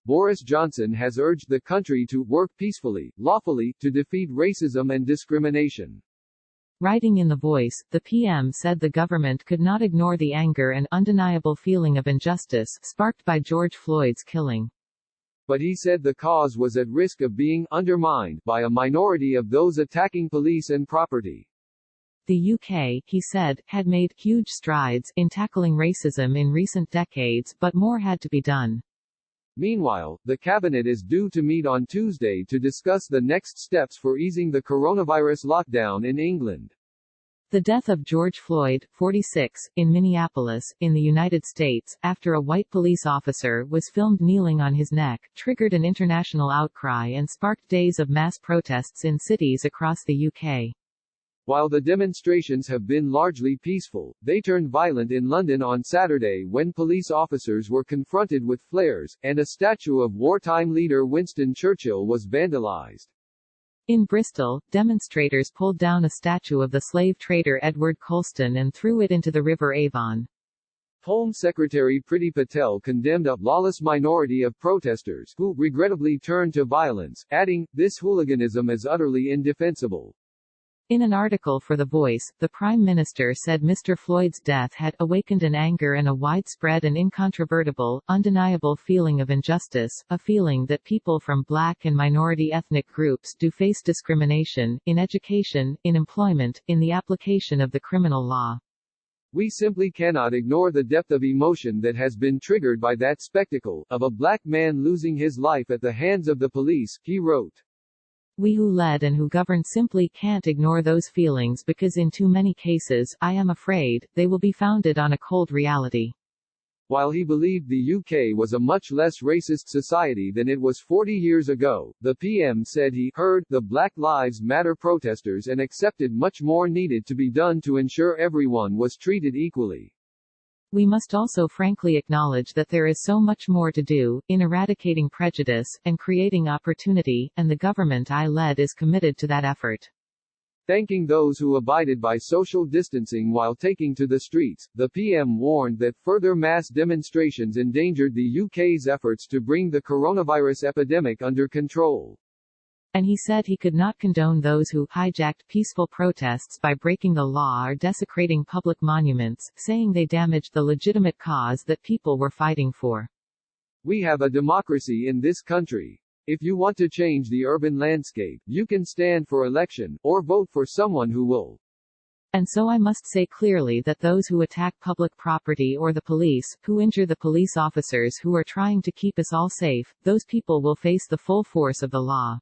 Boris Johnson has urged the country to work peacefully, lawfully, to defeat racism and discrimination. Writing in The Voice, the PM said the government could not ignore the anger and undeniable feeling of injustice sparked by George Floyd's killing. But he said the cause was at risk of being undermined by a minority of those attacking police and property. The UK, he said, had made huge strides in tackling racism in recent decades, but more had to be done. Meanwhile, the cabinet is due to meet on Tuesday to discuss the next steps for easing the coronavirus lockdown in England. The death of George Floyd, 46, in Minneapolis, in the United States, after a white police officer was filmed kneeling on his neck, triggered an international outcry and sparked days of mass protests in cities across the UK. While the demonstrations have been largely peaceful, they turned violent in London on Saturday when police officers were confronted with flares, and a statue of wartime leader Winston Churchill was vandalized. In Bristol, demonstrators pulled down a statue of the slave trader Edward Colston and threw it into the River Avon. Home Secretary Priti Patel condemned a lawless minority of protesters who regrettably turned to violence, adding, "This hooliganism is utterly indefensible." In an article for The Voice, the Prime Minister said Mr. Floyd's death had awakened an anger and a widespread and incontrovertible, undeniable feeling of injustice, a feeling that people from black and minority ethnic groups do face discrimination, in education, in employment, in the application of the criminal law. "We simply cannot ignore the depth of emotion that has been triggered by that spectacle, of a black man losing his life at the hands of the police," he wrote. "We who led and who govern simply can't ignore those feelings because in too many cases, I am afraid, they will be founded on a cold reality." While he believed the UK was a much less racist society than it was 40 years ago, the PM said he heard the Black Lives Matter protesters and accepted much more needed to be done to ensure everyone was treated equally. "We must also frankly acknowledge that there is so much more to do, in eradicating prejudice, and creating opportunity, and the government I led is committed to that effort." Thanking those who abided by social distancing while taking to the streets, the PM warned that further mass demonstrations endangered the UK's efforts to bring the coronavirus epidemic under control. And he said he could not condone those who hijacked peaceful protests by breaking the law or desecrating public monuments, saying they damaged the legitimate cause that people were fighting for. "We have a democracy in this country. If you want to change the urban landscape, you can stand for election, or vote for someone who will. And so I must say clearly that those who attack public property or the police, who injure the police officers who are trying to keep us all safe, those people will face the full force of the law.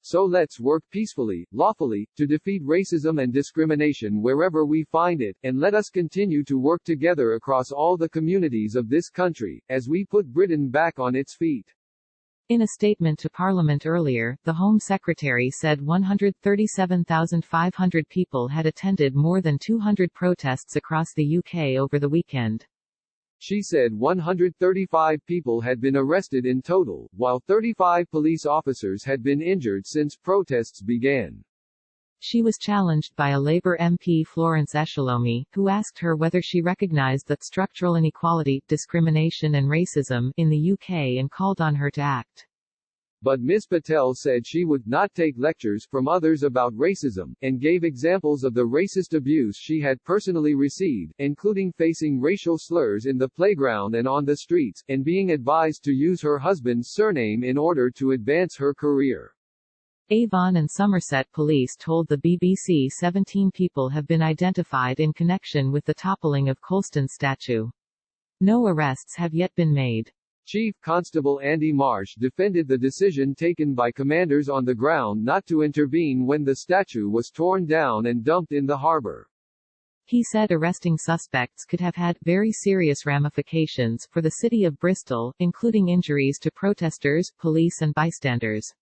So let's work peacefully, lawfully, to defeat racism and discrimination wherever we find it, and let us continue to work together across all the communities of this country, as we put Britain back on its feet." In a statement to Parliament earlier, the Home Secretary said 137,500 people had attended more than 200 protests across the UK over the weekend. She said 135 people had been arrested in total, while 35 police officers had been injured since protests began. She was challenged by a Labour MP Florence Eshalomi, who asked her whether she recognised that structural inequality, discrimination and racism in the UK and called on her to act. But Ms. Patel said she would not take lectures from others about racism, and gave examples of the racist abuse she had personally received, including facing racial slurs in the playground and on the streets, and being advised to use her husband's surname in order to advance her career. Avon and Somerset police told the BBC 17 people have been identified in connection with the toppling of Colston's statue. No arrests have yet been made. Chief Constable Andy Marsh defended the decision taken by commanders on the ground not to intervene when the statue was torn down and dumped in the harbour. He said arresting suspects could have had very serious ramifications for the city of Bristol, including injuries to protesters, police and bystanders.